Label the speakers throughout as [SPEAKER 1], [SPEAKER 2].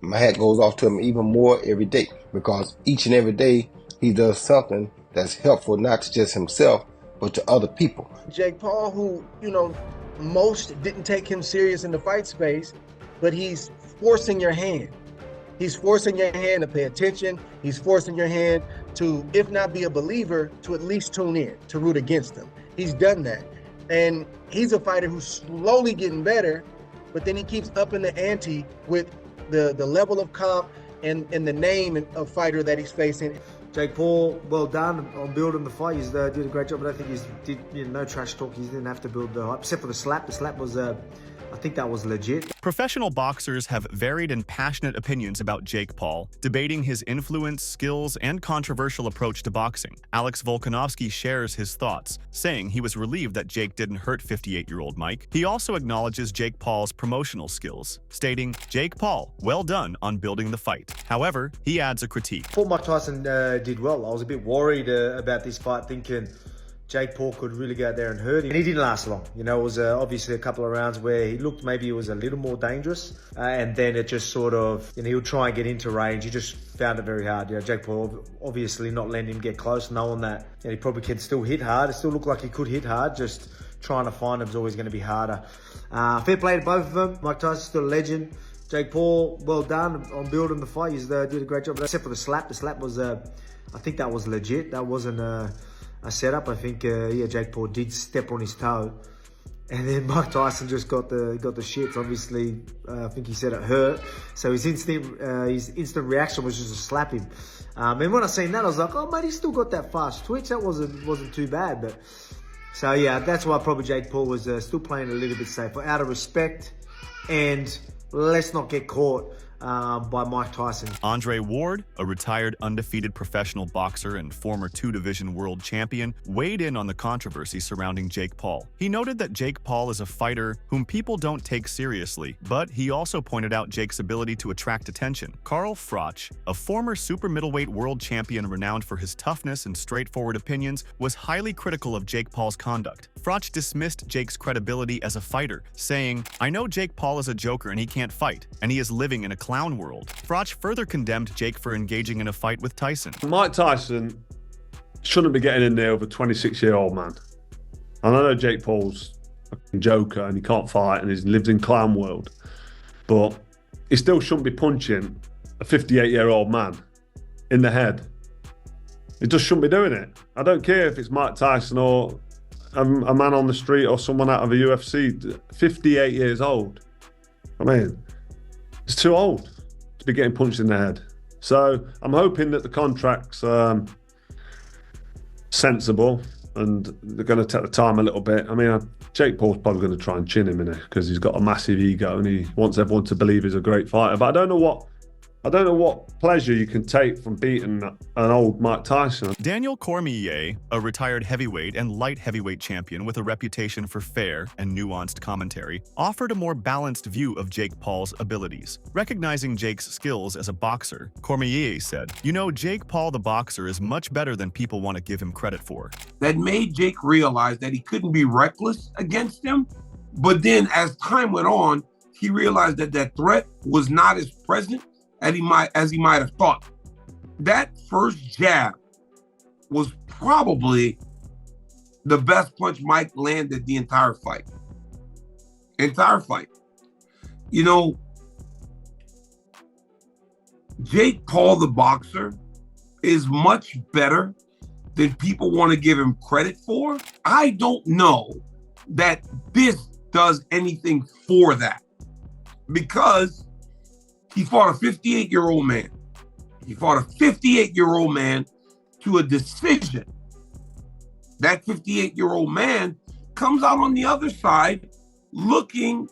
[SPEAKER 1] My hat goes off to him even more every day, because each and every day he does something that's helpful not to just himself, but to other people.
[SPEAKER 2] Jake Paul, who, most didn't take him serious in the fight space, but he's forcing your hand. He's forcing your hand to pay attention. He's forcing your hand to, if not be a believer, to at least tune in, to root against him. He's done that. And he's a fighter who's slowly getting better, but then he keeps upping the ante with the level of comp and the name of fighter that he's facing.
[SPEAKER 3] Jake Paul, well done on building the fight. He did a great job, but I think he did no trash talk. He didn't have to build the hype, except for the slap. The slap was, I think that was legit.
[SPEAKER 4] Professional boxers have varied and passionate opinions about Jake Paul, debating his influence, skills, and controversial approach to boxing. Alex Volkanovski shares his thoughts, saying he was relieved that Jake didn't hurt 58-year-old Mike. He also acknowledges Jake Paul's promotional skills, stating, "Jake Paul, well done on building the fight." However, he adds a critique.
[SPEAKER 3] I thought Mike Tyson did well. I was a bit worried about this fight, thinking Jake Paul could really go out there and hurt him. And he didn't last long. It was obviously a couple of rounds where he looked maybe he was a little more dangerous. And then it just sort of, he would try and get into range. He just found it very hard. Jake Paul obviously not letting him get close, knowing that he probably can still hit hard. It still looked like he could hit hard. Just trying to find him is always going to be harder. Fair play to both of them. Mike Tyson's still a legend. Jake Paul, well done on building the fight. He did a great job, except for the slap. The slap was, I think that was legit. That wasn't a setup. I think, Jake Paul did step on his toe, and then Mike Tyson just got the shits. Obviously, I think he said it hurt. So his instant reaction was just to slap him. And when I seen that, I was like, oh mate, he still got that fast twitch. That wasn't too bad. But so yeah, that's why probably Jake Paul was still playing a little bit safer, out of respect, and let's not get caught by Mike Tyson.
[SPEAKER 4] Andre Ward, a retired undefeated professional boxer and former two-division world champion, weighed in on the controversy surrounding Jake Paul. He noted that Jake Paul is a fighter whom people don't take seriously, but he also pointed out Jake's ability to attract attention. Carl Froch, a former super middleweight world champion renowned for his toughness and straightforward opinions, was highly critical of Jake Paul's conduct. Froch dismissed Jake's credibility as a fighter, saying, "I know Jake Paul is a joker and he can't fight, and he is living in a clown world." Froch further condemned Jake for engaging in a fight with Tyson.
[SPEAKER 5] Mike Tyson shouldn't be getting in there with a 26-year-old man. And I know Jake Paul's a joker and he can't fight and he lives in clown world, but he still shouldn't be punching a 58-year-old man in the head. He just shouldn't be doing it. I don't care if it's Mike Tyson or a man on the street or someone out of a UFC, 58 years old. I mean, it's too old to be getting punched in the head. So I'm hoping that the contract's sensible and they're going to take the time a little bit. I mean, Jake Paul's probably going to try and chin him in it because he's got a massive ego and he wants everyone to believe he's a great fighter. But I don't know what pleasure you can take from beating an old Mike Tyson.
[SPEAKER 4] Daniel Cormier, a retired heavyweight and light heavyweight champion with a reputation for fair and nuanced commentary, offered a more balanced view of Jake Paul's abilities. Recognizing Jake's skills as a boxer, Cormier said, Jake Paul the boxer is much better than people want to give him credit for.
[SPEAKER 6] That made Jake realize that he couldn't be reckless against him. But then as time went on, he realized that that threat was not as present as he might have thought. That first jab was probably the best punch Mike landed the entire fight. Jake Paul, the boxer, is much better than people want to give him credit for. I don't know that this does anything for that, because he fought a 58-year-old man. He fought a 58-year-old man to a decision. That 58-year-old man comes out on the other side looking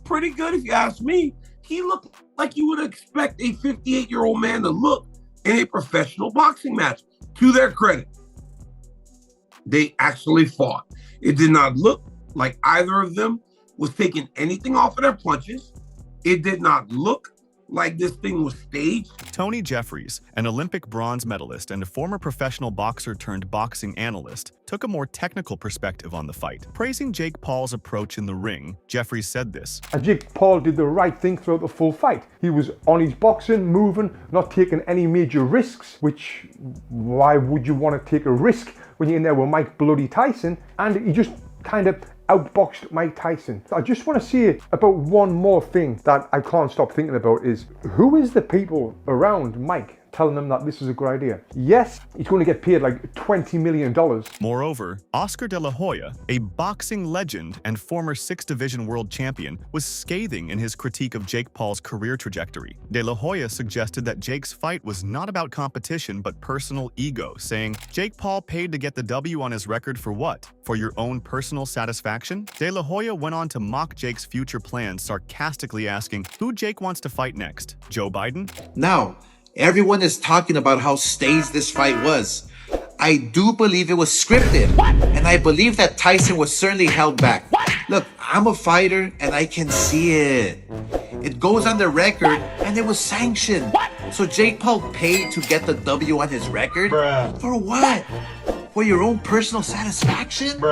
[SPEAKER 6] pretty good, if you ask me. He looked like you would expect a 58-year-old man to look in a professional boxing match. To their credit, they actually fought. It did not look like either of them was taking anything off of their punches. It did not look like this thing was staged.
[SPEAKER 4] Tony Jeffries, an Olympic bronze medalist and a former professional boxer turned boxing analyst, took a more technical perspective on the fight. Praising Jake Paul's approach in the ring, Jeffries said this.
[SPEAKER 7] And Jake Paul did the right thing throughout the full fight. He was on his boxing, moving, not taking any major risks, which, why would you want to take a risk when you're in there with Mike Bloody Tyson? And he just kind of outboxed Mike Tyson. I just want to say about one more thing that I can't stop thinking about is, who is the people around Mike telling them that this is a good idea? Yes, he's going to get paid like $20 million.
[SPEAKER 4] Moreover, Oscar De La Hoya, a boxing legend and former 6th Division world champion, was scathing in his critique of Jake Paul's career trajectory. De La Hoya suggested that Jake's fight was not about competition but personal ego, saying, Jake Paul paid to get the W on his record for what? For your own personal satisfaction? De La Hoya went on to mock Jake's future plans, sarcastically asking who Jake wants to fight next, Joe Biden?
[SPEAKER 8] Now, everyone is talking about how staged this fight was. I do believe it was scripted. And I believe that Tyson was certainly held back. Look, I'm a fighter and I can see it. It goes on the record and it was sanctioned. So Jake Paul paid to get the W on his record? For what? For your own personal satisfaction?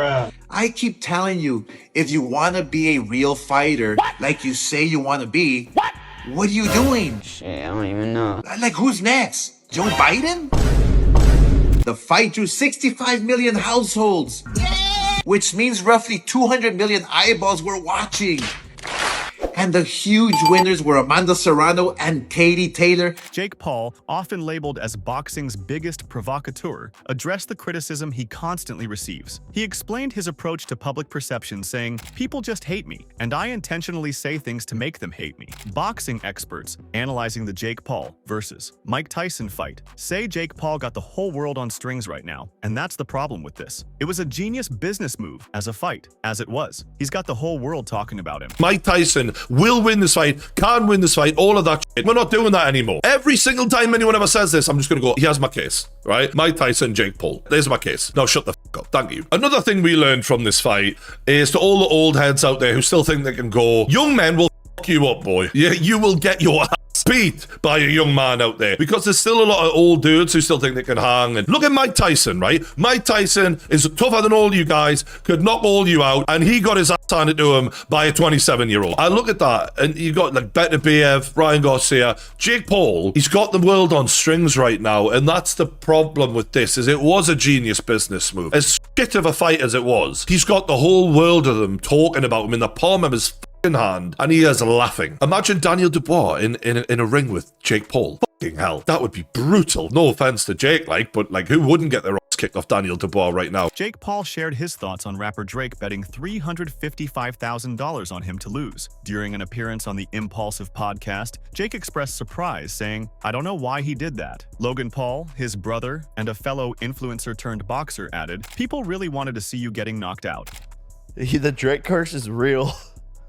[SPEAKER 8] I keep telling you, if you want to be a real fighter, like you say you want to be, what are you doing?
[SPEAKER 9] Shit, I don't even know.
[SPEAKER 8] Like, who's next? Joe Biden? The fight drew 65 million households, which means roughly 200 million eyeballs were watching. And the huge winners were Amanda Serrano and Katie Taylor.
[SPEAKER 4] Jake Paul, often labeled as boxing's biggest provocateur, addressed the criticism he constantly receives. He explained his approach to public perception, saying, people just hate me, and I intentionally say things to make them hate me. Boxing experts, analyzing the Jake Paul versus Mike Tyson fight, say Jake Paul got the whole world on strings right now, and that's the problem with this. It was a genius business move as a fight, as it was. He's got the whole world talking about him.
[SPEAKER 10] Mike Tyson will win this fight, can win this fight, all of that shit. We're not doing that anymore. Every single time anyone ever says this, I'm just going to go, here's my case, right? Mike Tyson, Jake Paul. There's my case. Now shut the fuck up. Thank you. Another thing we learned from this fight is to all the old heads out there who still think they can go, young men will fuck you up, boy. Yeah, you will get your ass beat by a young man out there, because there's still a lot of old dudes who still think they can hang. And look at Mike Tyson, right? Mike Tyson is tougher than all you guys, could knock all you out, and he got his ass handed to him by a 27-year-old. I look at that, and you got like Beterbiev, Ryan Garcia, Jake Paul. He's got the world on strings right now, and that's the problem with this, is it was a genius business move. As shit of a fight as it was, he's got the whole world of them talking about him in the palm of his hand, and he is laughing. Imagine Daniel Dubois in a ring with Jake Paul. Fucking hell, that would be brutal. No offense to Jake, but who wouldn't get their ass kicked off Daniel Dubois right now?
[SPEAKER 4] Jake Paul shared his thoughts on rapper Drake betting $355,000 on him to lose. During an appearance on the Impulsive podcast, Jake expressed surprise, saying, I don't know why he did that. Logan Paul, his brother, and a fellow influencer-turned-boxer added, people really wanted to see you getting knocked out.
[SPEAKER 11] The Drake curse is real.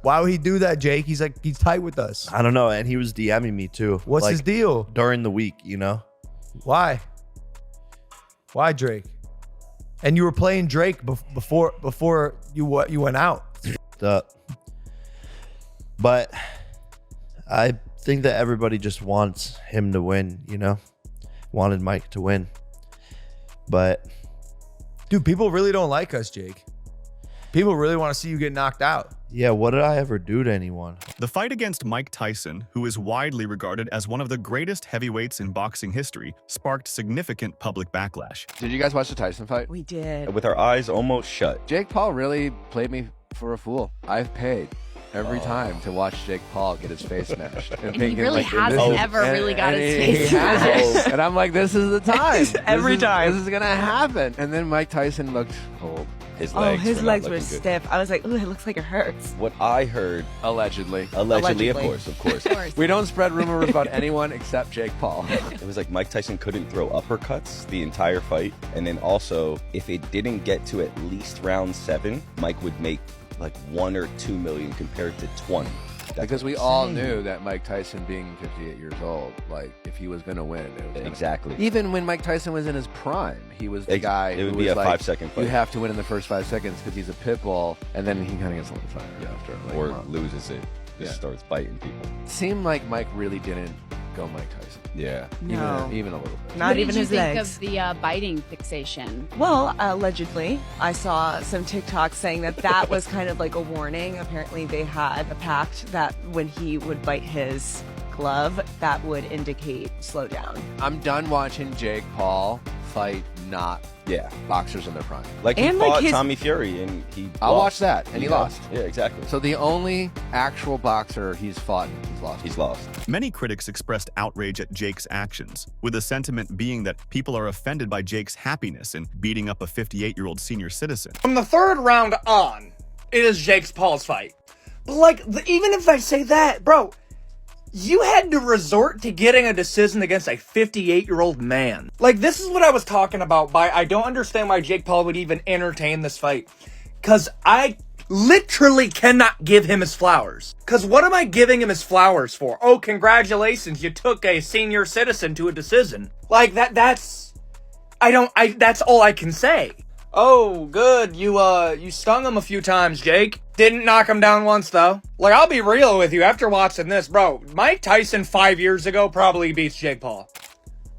[SPEAKER 12] Why would he do that, Jake? He's tight with us.
[SPEAKER 11] I don't know, and he was DMing me too.
[SPEAKER 12] What's his deal?
[SPEAKER 11] During the week, you know?
[SPEAKER 12] Why? Why Drake? And you were playing Drake before you went out.
[SPEAKER 11] But I think that everybody just wants him to win, you know? Wanted Mike to win. But
[SPEAKER 12] dude, people really don't like us, Jake. People really want to see you get knocked out.
[SPEAKER 11] Yeah, what did I ever do to anyone?
[SPEAKER 4] The fight against Mike Tyson, who is widely regarded as one of the greatest heavyweights in boxing history, sparked significant public backlash.
[SPEAKER 13] Did you guys watch the Tyson fight?
[SPEAKER 14] We did.
[SPEAKER 15] With our eyes almost shut.
[SPEAKER 13] Jake Paul really played me for a fool. I've paid every time to watch Jake Paul get his face smashed.
[SPEAKER 14] And he really hasn't ever really got his face smashed.
[SPEAKER 13] And I'm like, this is the time.
[SPEAKER 14] Every time.
[SPEAKER 13] This is going to happen. And then Mike Tyson looked cold.
[SPEAKER 14] His legs were stiff. I was like, ooh, it looks like it hurts.
[SPEAKER 15] What I heard,
[SPEAKER 13] allegedly,
[SPEAKER 15] of course.
[SPEAKER 13] We don't spread rumors about anyone except Jake Paul.
[SPEAKER 15] It was like Mike Tyson couldn't throw uppercuts the entire fight, and then also if it didn't get to at least round 7, Mike would make like 1 or 2 million compared to 20.
[SPEAKER 13] Because we all knew that Mike Tyson, being 58 years old, like if he was going to win, it was
[SPEAKER 15] exactly.
[SPEAKER 13] Even when Mike Tyson was in his prime, he was the guy who was like,
[SPEAKER 15] 5-second fight.
[SPEAKER 13] You have to win in the first 5 seconds because he's a pit bull, and then he kind of gets a little tired after,
[SPEAKER 15] or loses it. just starts biting people.
[SPEAKER 13] Seemed like Mike really didn't go Mike Tyson.
[SPEAKER 15] Yeah.
[SPEAKER 14] No.
[SPEAKER 13] Even a little bit.
[SPEAKER 14] Not even his legs.
[SPEAKER 9] What did you think of the biting fixation?
[SPEAKER 14] Well, allegedly, I saw some TikToks saying that was kind of like a warning. Apparently, they had a pact that when he would bite his glove, that would indicate slow down.
[SPEAKER 13] I'm done watching Jake Paul fight not boxers in their prime.
[SPEAKER 15] Like he fought Tommy Fury and he
[SPEAKER 13] I'll
[SPEAKER 15] lost.
[SPEAKER 13] watch that and he lost.
[SPEAKER 15] Yeah, exactly.
[SPEAKER 13] So the only actual boxer he's fought, he's lost.
[SPEAKER 15] He's lost.
[SPEAKER 4] Many critics expressed outrage at Jake's actions, with the sentiment being that people are offended by Jake's happiness in beating up a 58-year-old senior citizen.
[SPEAKER 16] From the third round on, it is Jake Paul's fight. But like, even if I say that, bro, you had to resort to getting a decision against a 58-year-old man. Like, this is what I was talking about. I don't understand why Jake Paul would even entertain this fight. Because I literally cannot give him his flowers. Because what am I giving him his flowers for? Oh, congratulations, you took a senior citizen to a decision. Like, that's all I can say. Oh, good. You stung him a few times, Jake. Didn't knock him down once, though. Like, I'll be real with you. After watching this, bro, Mike Tyson 5 years ago probably beats Jake Paul.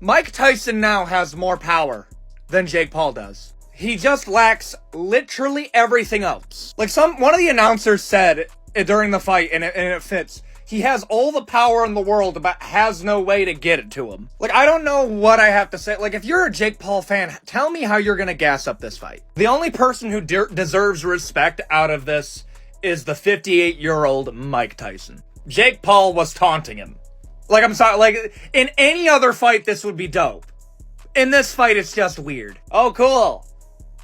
[SPEAKER 16] Mike Tyson now has more power than Jake Paul does. He just lacks literally everything else. Like, one of the announcers said during the fight, and it fits, he has all the power in the world, but has no way to get it to him. Like, I don't know what I have to say. Like, if you're a Jake Paul fan, tell me how you're gonna gas up this fight. The only person who deserves respect out of this is the 58-year-old Mike Tyson. Jake Paul was taunting him. Like, I'm sorry, like, in any other fight, this would be dope. In this fight, it's just weird. Oh, cool.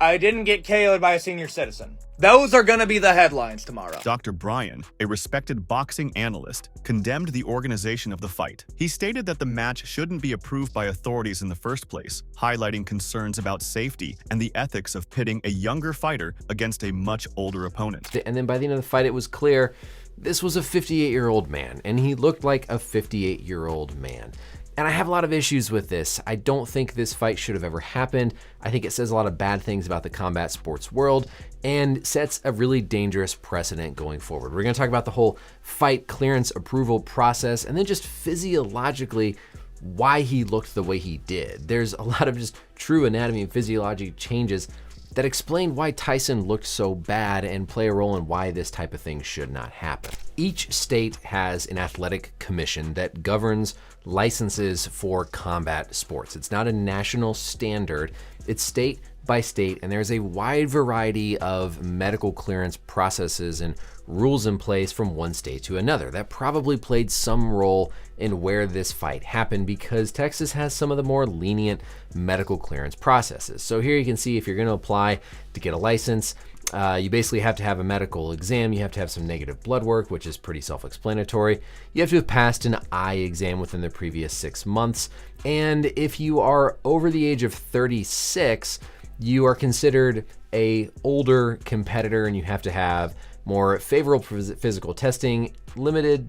[SPEAKER 16] I didn't get KO'd by a senior citizen. Those are going to be the headlines tomorrow.
[SPEAKER 4] Dr. Bryan, a respected boxing analyst, condemned the organization of the fight. He stated that the match shouldn't be approved by authorities in the first place, highlighting concerns about safety and the ethics of pitting a younger fighter against a much older opponent.
[SPEAKER 17] And then by the end of the fight, it was clear this was a 58-year-old man, and he looked like a 58-year-old man. And I have a lot of issues with this. I don't think this fight should have ever happened. I think it says a lot of bad things about the combat sports world and sets a really dangerous precedent going forward. We're gonna talk about the whole fight clearance approval process and then just physiologically why he looked the way he did. There's a lot of just true anatomy and physiology changes that explain why Tyson looked so bad and play a role in why this type of thing should not happen. Each state has an athletic commission that governs licenses for combat sports. It's not a national standard, it's state by state, and there's a wide variety of medical clearance processes and rules in place from one state to another. That probably played some role in where this fight happened because Texas has some of the more lenient medical clearance processes. So here you can see if you're going to apply to get a license, you basically have to have a medical exam, you have to have some negative blood work, which is pretty self-explanatory. You have to have passed an eye exam within the previous 6 months, and if you are over the age of 36, you are considered a older competitor and you have to have more favorable physical testing, limited,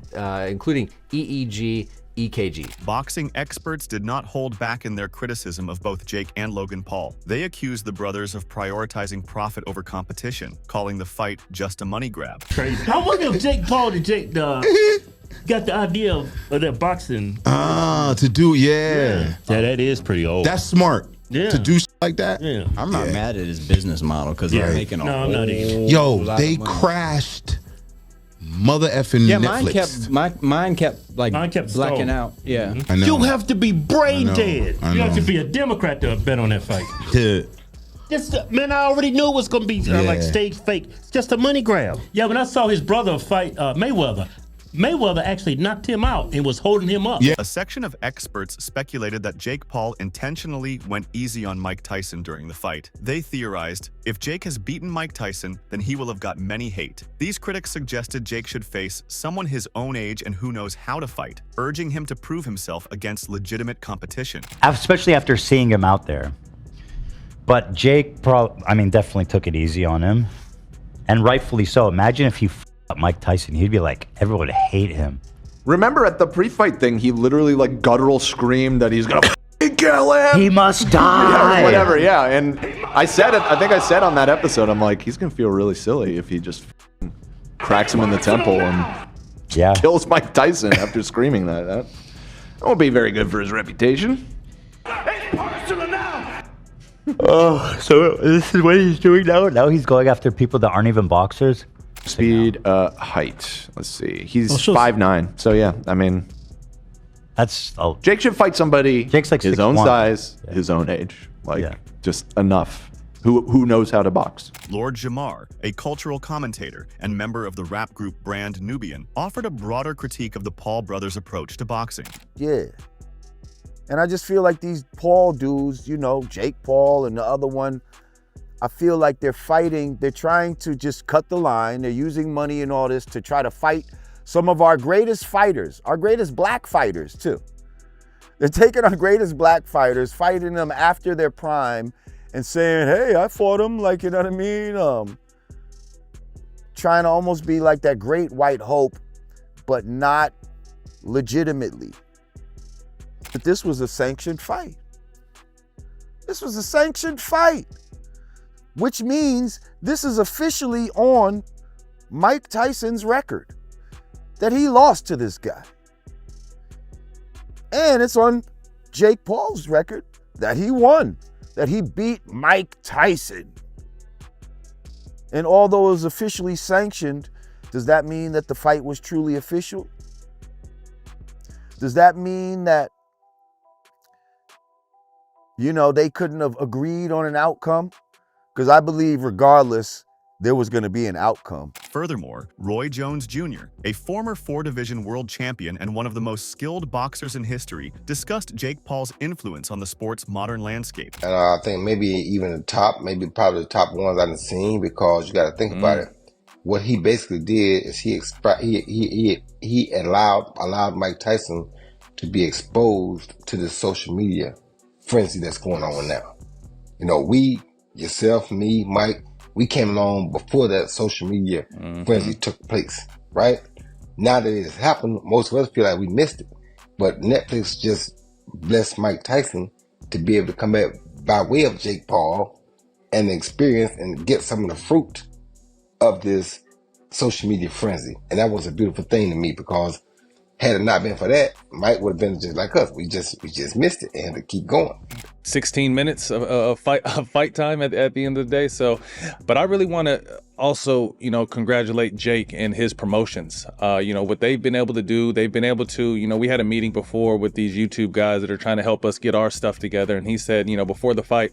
[SPEAKER 17] including EEG, EKG.
[SPEAKER 4] Boxing experts did not hold back in their criticism of both Jake and Logan Paul. They accused the brothers of prioritizing profit over competition, calling the fight just a money grab.
[SPEAKER 18] I wonder if Jake Paul got the idea of that boxing.
[SPEAKER 19] To do,
[SPEAKER 18] Yeah, that is pretty old.
[SPEAKER 19] That's smart.
[SPEAKER 18] Yeah.
[SPEAKER 19] To do shit like that.
[SPEAKER 18] Yeah.
[SPEAKER 20] I'm not mad at his business model because they're making a
[SPEAKER 18] I'm not either.
[SPEAKER 19] Yo,
[SPEAKER 20] lot
[SPEAKER 19] they
[SPEAKER 20] of money.
[SPEAKER 19] crashed mother effing Netflix.
[SPEAKER 20] Mine kept blacking
[SPEAKER 18] stalled.
[SPEAKER 20] out. Yeah.
[SPEAKER 19] I know.
[SPEAKER 18] You have to be brain
[SPEAKER 19] I know.
[SPEAKER 18] dead.
[SPEAKER 19] I
[SPEAKER 18] You have
[SPEAKER 19] know.
[SPEAKER 18] to be a Democrat to bet on that fight.
[SPEAKER 19] Yeah.
[SPEAKER 18] Man, I already knew it was going to be like stage fake. It's just a money grab. Yeah, when I saw his brother fight Mayweather actually knocked him out and was holding him up.
[SPEAKER 4] A section of experts speculated that Jake Paul intentionally went easy on Mike Tyson during the fight. They theorized, if Jake has beaten Mike Tyson, then he will have got many hate. These critics suggested Jake should face someone his own age and who knows how to fight, urging him to prove himself against legitimate competition.
[SPEAKER 21] Especially after seeing him out there. But Jake, definitely took it easy on him. And rightfully so. Imagine if he up Mike Tyson, he'd be like, everyone would hate him.
[SPEAKER 22] Remember at the pre-fight thing, he literally like guttural screamed that he's gonna kill him.
[SPEAKER 21] He must die.
[SPEAKER 22] Yeah, whatever, yeah. And I said it, I think I said on that episode, I'm like, he's gonna feel really silly if he just cracks him in the temple and
[SPEAKER 21] Yeah.
[SPEAKER 22] kills Mike Tyson after screaming that. That won't be very good for his reputation.
[SPEAKER 21] Oh, so this is what he's doing now? Now he's going after people that aren't even boxers?
[SPEAKER 22] Speed, height. Let's see. He's 5'9". So yeah, I mean,
[SPEAKER 21] that's
[SPEAKER 22] Jake should fight somebody
[SPEAKER 21] Jake's like
[SPEAKER 22] his
[SPEAKER 21] 6'1".
[SPEAKER 22] own size, his own age, just enough. Who knows how to box?
[SPEAKER 4] Lord Jamar, a cultural commentator and member of the rap group Brand Nubian, offered a broader critique of the Paul brothers' approach to boxing.
[SPEAKER 1] Yeah. And I just feel like these Paul dudes, you know, Jake Paul and the other one, I feel like they're fighting, they're trying to just cut the line. They're using money and all this to try to fight some of our greatest fighters, our greatest black fighters too. They're taking our greatest black fighters, fighting them after their prime and saying, hey, I fought him, like, you know what I mean? Trying to almost be like that great white hope, but not legitimately. But this was a sanctioned fight. This was a sanctioned fight, which means this is officially on Mike Tyson's record that he lost to this guy. And it's on Jake Paul's record that he won, that he beat Mike Tyson. And although it was officially sanctioned, does that mean that the fight was truly official? Does that mean that, you know, they couldn't have agreed on an outcome? Because I believe regardless, there was going to be an outcome.
[SPEAKER 4] Furthermore, Roy Jones Jr., a former 4-division world champion and one of the most skilled boxers in history, discussed Jake Paul's influence on the sport's modern landscape.
[SPEAKER 2] And I think maybe even the top, maybe probably the top ones I've seen, because you got to think about it. What he basically did is he allowed Mike Tyson to be exposed to the social media frenzy that's going on now. You know, we, yourself, me, Mike, we came along before that social media frenzy took place, right? Now that it has happened, most of us feel like we missed it. But Netflix just blessed Mike Tyson to be able to come back by way of Jake Paul and experience and get some of the fruit of this social media frenzy. And that was a beautiful thing to me, because had it not been for that, Mike would have been just like us. We just missed it and had to keep going.
[SPEAKER 23] 16 minutes of fight time at the end of the day. So, but I really want to also, you know, congratulate Jake and his promotions. You know, what they've been able to do, they've been able to, you know, we had a meeting before with these YouTube guys that are trying to help us get our stuff together. And he said, you know, before the fight,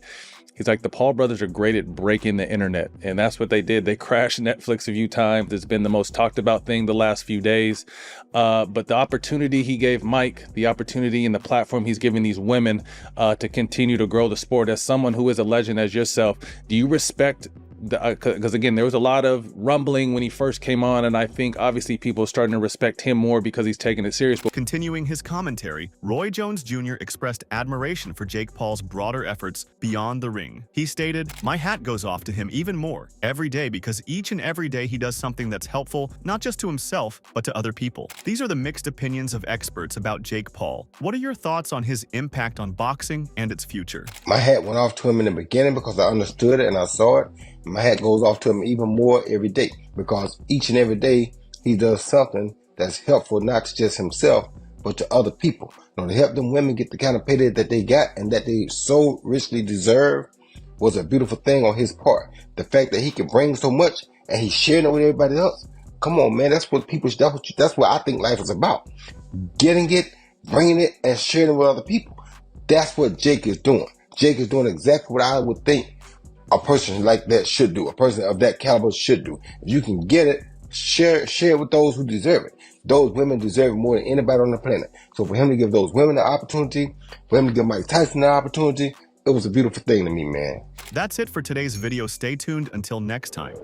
[SPEAKER 23] he's like, the Paul brothers are great at breaking the internet. And that's what they did. They crashed Netflix a few times. It's been the most talked about thing the last few days. But the opportunity he gave Mike, the opportunity and the platform he's giving these women to continue to grow the sport. As someone who is a legend as yourself, do you respect, because again, there was a lot of rumbling when he first came on, and I think obviously people are starting to respect him more because he's taking it serious.
[SPEAKER 4] Continuing his commentary, Roy Jones Jr. expressed admiration for Jake Paul's broader efforts beyond the ring. He stated, "My hat goes off to him even more every day, because each and every day he does something that's helpful, not just to himself, but to other people." These are the mixed opinions of experts about Jake Paul. What are your thoughts on his impact on boxing and its future?
[SPEAKER 2] My hat went off to him in the beginning because I understood it and I saw it. My hat goes off to him even more every day, because each and every day he does something that's helpful, not to just himself, but to other people. You know, to help them women get the kind of payday that they got and that they so richly deserve was a beautiful thing on his part. The fact that he can bring so much and he's sharing it with everybody else. Come on, man. That's what people, that's what I think life is about. Getting it, bringing it, and sharing it with other people. That's what Jake is doing. Jake is doing exactly what I would think a person like that should do. A person of that caliber should do. If you can get it, share it with those who deserve it. Those women deserve it more than anybody on the planet. So for him to give those women the opportunity, for him to give Mike Tyson the opportunity, it was a beautiful thing to me, man.
[SPEAKER 4] That's it for today's video. Stay tuned until next time.